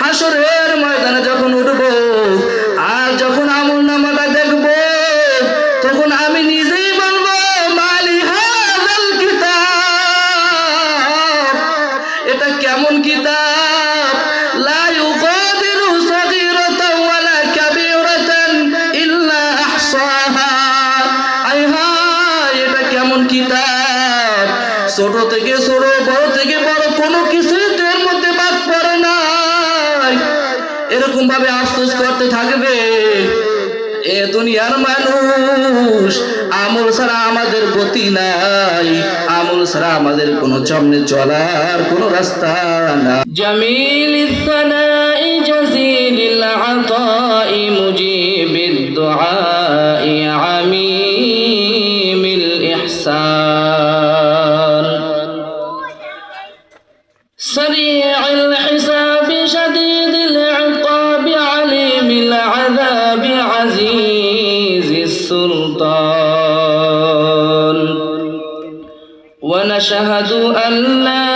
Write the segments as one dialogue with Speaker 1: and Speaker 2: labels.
Speaker 1: হাসরের ময়দানে যখন উঠব আর যখন আমলনামাটা দেখব তখন আমি নিজেই বলবো মালি হাযাল কিতাব, এটা কেমন কিতাব, লা ইউগাদিরু সাগীরাতান ওয়ালা কাবীরাতান ইল্লা আহসাহা। আয় হায়, এটা কেমন কিতাব, ছোট থেকে ছোট, বড় থেকে বড় কোনো কিছুই এর মধ্যে বাদ পড়ে নাই। এরকম ভাবে আফসোস করতে থাকবে এ দুনিয়ার মানুষ। আমল ছাড়া আমাদের গতি নাই, আমল ছাড়া আমাদের কোনো সামনে চলার কোনো রাস্তা না। জামিলিস সানাই জাজিলিল আতাই মুজিবিদ দুআই আমিমিল ইহসান সরিউল হিসাব শাদীদিল ইকাব আলিমিল আযাব আজিজিস সুলতান ওয়া নাশহাদু আন লা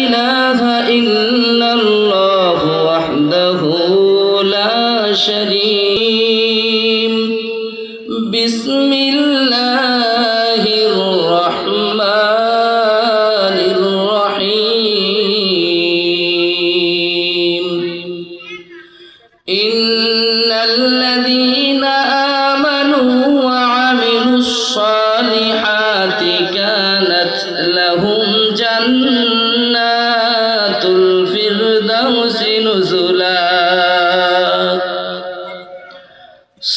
Speaker 1: ইলাহা ইল্লাল্লাহু ওয়াহদাহু লা শারীক বিসমিল্লাহির রাহমানির রহিম ইন্নাল্লাযীনা আমানু ওয়া আমিলুস সালিহাতি কানাত লাহুম জান্নাতুল ফিরদাউসি নুজুলা।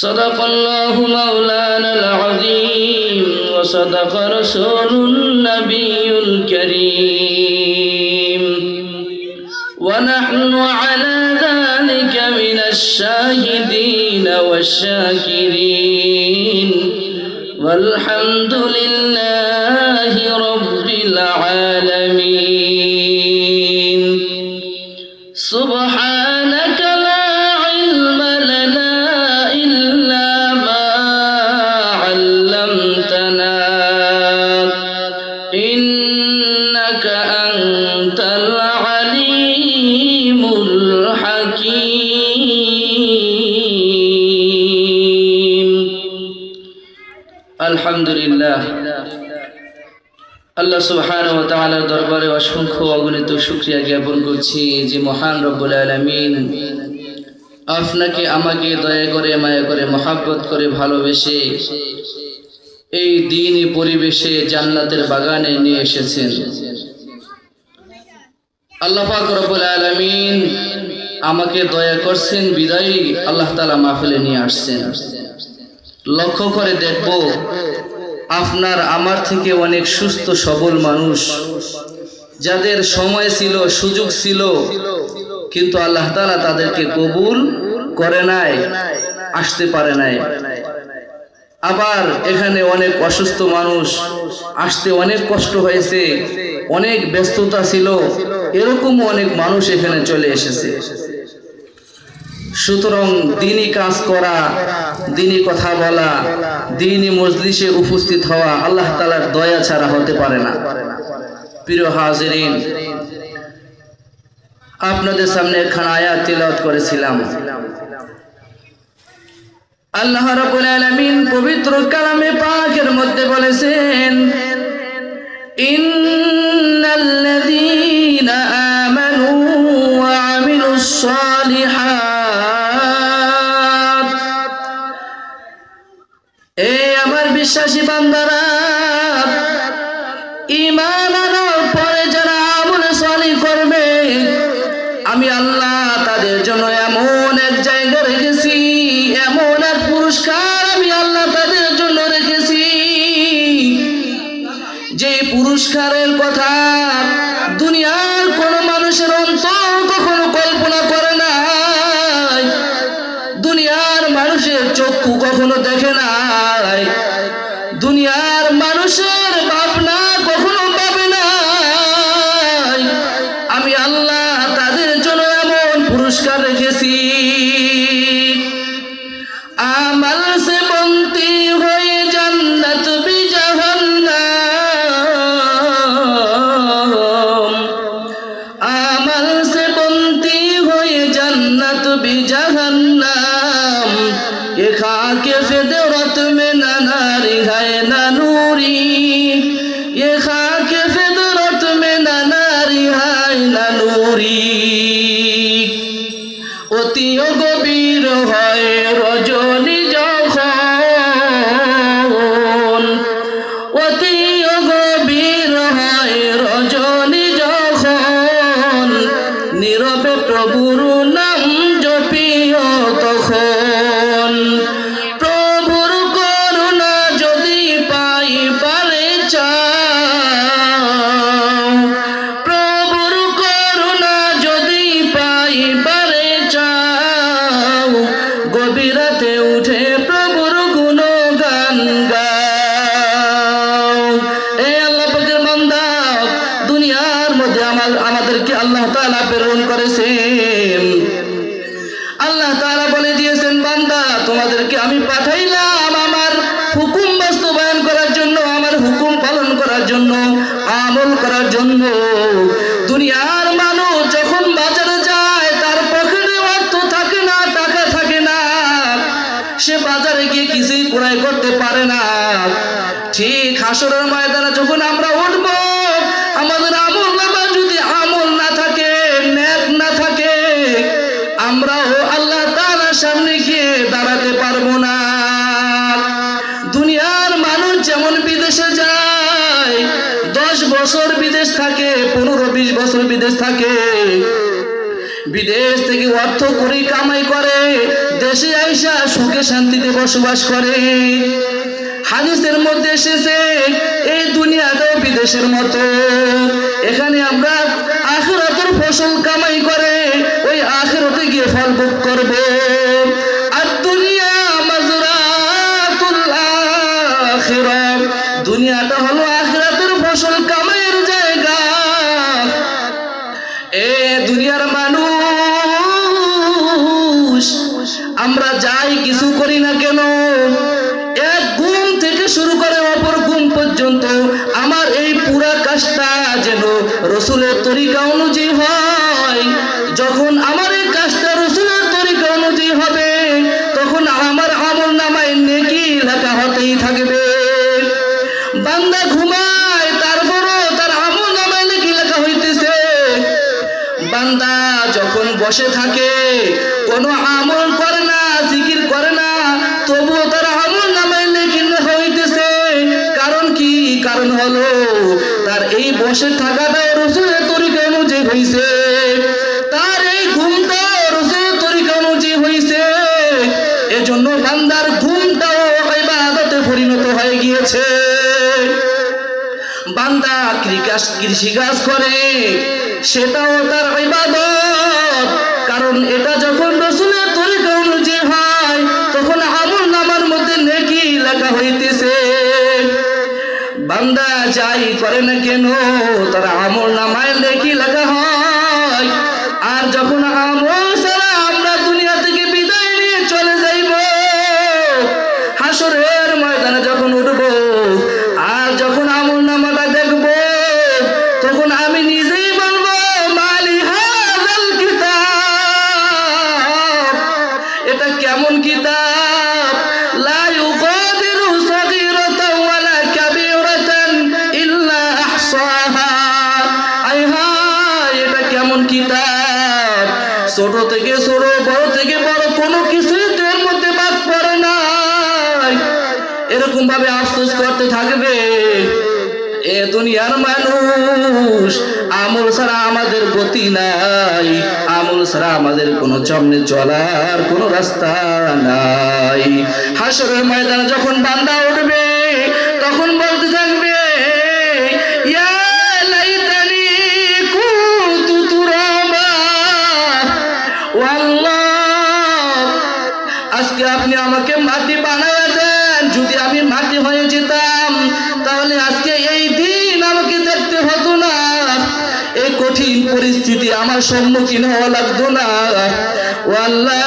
Speaker 1: সাদাকাল্লাহু মাওলানাল আযীম ওয়া সাদাকা রাসূলুন নাবিয়্যুল কারীম ওয়া নাহনু আলা যালিকা মিনাশ শাহিদিনা ওয়াশ শাকিরিন ওয়ালহামদুলিল্লাহি রাব্বিল আলামিন। সুবহানাকা লা ইলমা লানা ইল্লা মা 'আল্লামতানা ইন্নাকা আনতাল আলিমুল হাকীম। আলহামদুলিল্লাহ, আল্লাহ সুবহানাহু ওয়া তাআলার দরবারে অসংখ্য অগণিত শুকরিয়া জ্ঞাপন করছি যে মহান রব্বুল আলামিন আপনাকে আমাকে দয়া করে, মায়া করে, মহব্বত করে, ভালোবেসে এই দ্বীনি পরিবেশে জান্নাতের বাগানে নিয়ে এসেছেন। আল্লাহ পাক রব্বুল আলামিন আমাকে দয়া করছেন বিদায়ী আল্লাহ তাআলা মাহফিলে নিয়ে আসছেন। লক্ষ্য করে দেখব আপনার আমার থেকে অনেক সুস্থ সবল মানুষ যাদের সময় ছিল, সুযোগ ছিল, কিন্তু আল্লাহ তাআলা তাদেরকে কবুল করে নাই, আসতে পারে নাই। আবার এখানে অনেক অসুস্থ মানুষ, আসতে অনেক কষ্ট হয়েছে, অনেক ব্যস্ততা ছিল, এরকম অনেক মানুষ এখানে চলে এসেছে। সুতরাং দ্বীনি কাজ করা, দ্বীনি কথা বলা, দ্বীনি মজলিসে উপস্থিত হওয়া আল্লাহ তাআলার দয়া ছাড়া হতে পারে না। প্রিয় হাজিরিন, আপনাদের সামনে একখানা আয়াত তিলাওয়াত করেছিলাম। আল্লাহ রাব্বুল আলামিন পবিত্র কালামে পাকের মধ্যে বলেছেন, ইন্নাল্লাযীনা আমানু ওয়া আমিলুস সালিহাত, এ আমার বিশ্বাসী বান্দারা, ঈমান আনার পরে যারা আমল সালিহ করবে, আমি আল্লাহ তাদের জন্য এমন এক জায়গা রেখেছি, এমন এক পুরস্কার আমি আল্লাহ তাদের জন্য রেখেছি, যে পুরস্কারের কথা দুনিয়ার কোন মানুষের অন্তর কখনো কল্পনা করে নাই, দুনিয়ার মানুষের চক্ষু কখনো দেখে নাই, দুনিয়ার মানুষের ভাবনা কখনো ভাবে নাই। আমি আল্লাহ তাদের জন্য এমন পুরস্কার রেখেছি, আমাল সে বন্তি হয়ে জান্নাত বি জাহান্নাম, আমাল সে বন্তি হয়ে অতিও গভীর হয় রজনী যখন, অতিও গভীর হয় রজনী যখন, নীরবে প্রভুর নাম জপিও তখন। প্রভুর করুণা যদি পাইবারে চাও, প্রভুর করুণা যদি পাইবারে চাও, গভীর রাতে উঠে প্রভুর গুণগান গাও। এ আল্লাহ পাকের বান্দা, দুনিয়ার মধ্যে আমাদেরকে আল্লাহ তাআলা প্রেরণ করেছেন। আল্লাহ তাআলা বলে দিয়েছেন, বান্দা তোমাদেরকে আমি পাঠাইলাম আমার হুকুম বাস্তবায়ন করার জন্য, আমার হুকুম পালন করার জন্য, আমল করার জন্য। দুনিয়ার মানুষ যখন বাজারে যায় তার পকেটে অর্থ থাকে না, টাকা থাকে না, সে বাজারে গিয়ে কিছুই ক্রয় করতে পারে না। ঠিক হাসরের ময়দানে যখন আমরা উঠব, আমাদের আমল নামা যদি আমল না থাকে, নেক না থাকে, আমরাও আল্লাহ তাআলার সামনে গিয়ে দাঁড়াতে পারবো না। দুনিয়ার মানুষ যেমন বিদেশে যায়, 10 বছর বিদেশ থাকে, 15-20 বছর বিদেশ থাকে, বিদেশ থেকে অর্থ করে কামাই করে, দেশে আইসা সুখে শান্তিতে বসবাস করে। হাদিসের মধ্যে এসেছে এই দুনিয়াটাও বিদেশের মতো, এখানে আমরা আখিরাতের ফসল কামাই করে ওই আখিরাতে গিয়ে ফল ভোগ করব। আর দুনিয়া মাজরাতুল আখিরাহ, দুনিয়াটা হলো আখিরাতের ফসল কামাইয়ের জায়গা। এ দুনিয়ার মানুষ, আমরা যাই কিছু করি না কেন, এক ঘুম থেকে শুরু করে অপর ঘুম পর্যন্ত আমার এই পুরা কাজটা যেন রসুলের তরিকা অনুযায়ী হয়। যখন আমার এই কাজটা রসুলের তরিকা অনুযায়ী হবে, তখন আমার আমল নামায় নেকি লেখা হতেই থাকবে। বান্দা ঘুমায়, তারপরও তার আমল নামায় নেকি লেখা হইতেছে। বান্দা যখন বসে থাকে, কোনো আমল করে না, জিকির করে না, তবুও তার আমল নামায় নেকি লেখা হইতেছে। কারণ কি? কারণ হলো তার এই বসে থাকাটা রসুলের তরিকা অনুযায়ী হইছে, তার এই ঘুমটাও রসুলের তরিকা অনুযায়ী হইছে। এজন্য বান্দার ঘুমটাও ইবাদতে পরিণত হয়ে গিয়েছে। বান্দা কৃষিকাজ করে, সেটাও তার ইবাদত, কারণ এটা যখন রসুলের তরিকা অনুযায়ী হয় তখন আমল নামার মধ্যে নেকি লেখা হইতেছে। বান্দা যাই করে না কেন তার আমল নামায় নেকি লেখা হয়। আর যখন আমল ছাড়া আমরা দুনিয়া থেকে বিদায় নিয়ে চলে যাইব, হাসরের ময়দানে যখন উঠব, আর যখন আমল নামাটা দেখব, তখন আমি নিজেই বলবো, মালি হাযাল কিতাব, এটা কেমন কিতাব, লা ইউগাদিরু সাগীরাতান ওয়ালা কাবীরাতান ইল্লা আহসাহা। আয় হায়, এটা কেমন কিতাব, ছোট থেকে ছোট, বড় থেকে বড়, কোনো কিছুই এর মধ্যে বাদ পড়ে নাই। এরকম ভাবে আফসোস করতে থাকবে। এ দুনিয়ার মানুষ, আমল ছাড়া আমাদের গতি নাই, আমল ছাড়া আমাদের কোনো সামনে চলার কোনো রাস্তা নাই। হাসরের ময়দানে যখন বান্দা উঠবে, তখন বলতে থাকবে, ইয়া লাইতানি কুনতু তুরাবা, ও আল্লাহ, আজকে আপনি আমাকে মাটি বানায়া দেন, যদি আমি মাটি হয়ে যেতাম তাহলে আজকে এই দিন আমাকে দেখতে হতো না, এই কঠিন পরিস্থিতি আমার সম্মুখীন হওয়া লাগতো না। ও আল্লাহ,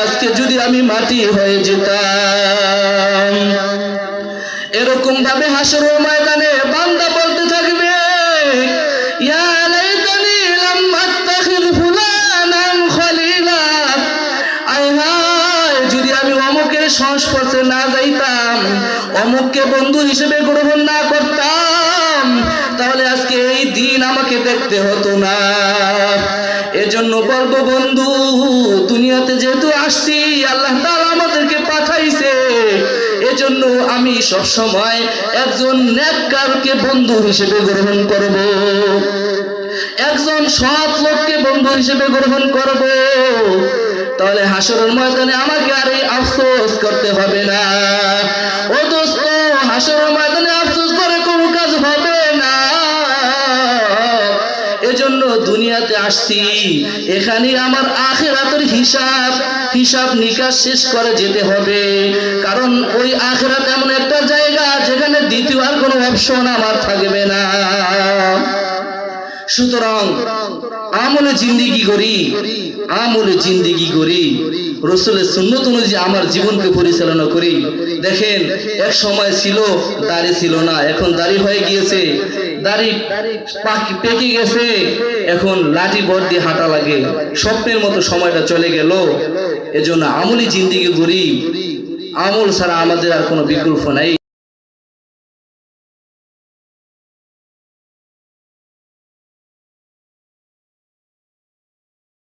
Speaker 1: আজকে যদি আমি মাটি হয়ে যেতাম। এরকম ভাবে হাসরের ময়দানে বান্দা বলতে থাকবে, ইয়া লাইতানি লাম আত্তাখিয ফুলানান খলিলা, আয় হায়, যদি আমি অমুকের সংস্পর্শে না যাইতাম, অমুককে বন্ধু হিসেবে গ্রহণ না করতাম, তাহলে আজকে এই দিন আমাকে দেখতে হতো না। এজন্য বলবো বন্ধু, দুনিয়াতে যেহেতু আসছি আল্লাহ তাআলা আমাদেরকে পাঠাইছে, এজন্য আমি সব সময় একজন নেককারকে বন্ধু হিসেবে গ্রহণ করব, একজন সৎ লোককে বন্ধু হিসেবে গ্রহণ করব। তাহলে হাসরের ময়দানে আমাকে আর এই আফসোস করতে হবে না। ও দোস্ত, হাসরের ময়দানে আফসোস করে কোনো কাজ হবে না। এজন্য দুনিয়াতে আসছি, এখানে আমার আখিরাতের হিসাব নিকাশ শেষ করে যেতে হবে। কারণ ওই আখিরাত এমন একটা জায়গা যেখানে দ্বিতীয় আর কোনো অপশন আমার থাকবে না। সুতরাং আমলে জিন্দেগি করি, রাসূলের সুন্নাত অনুযায়ী আমার জীবনকে পরিচালনা করি। দেখেন, এক সময় ছিল দাড়ি ছিল না, এখন দাড়ি হয়ে গিয়েছে, দাড়ি পেকে গেছে, এখন লাঠি বট দিয়ে হাঁটা লাগে, স্বপ্নের মতো সময়টা চলে গেল। এজন্য আমলি জিন্দেগি করি, আমল ছাড়া আমাদের আর কোনো বিকল্প নাই।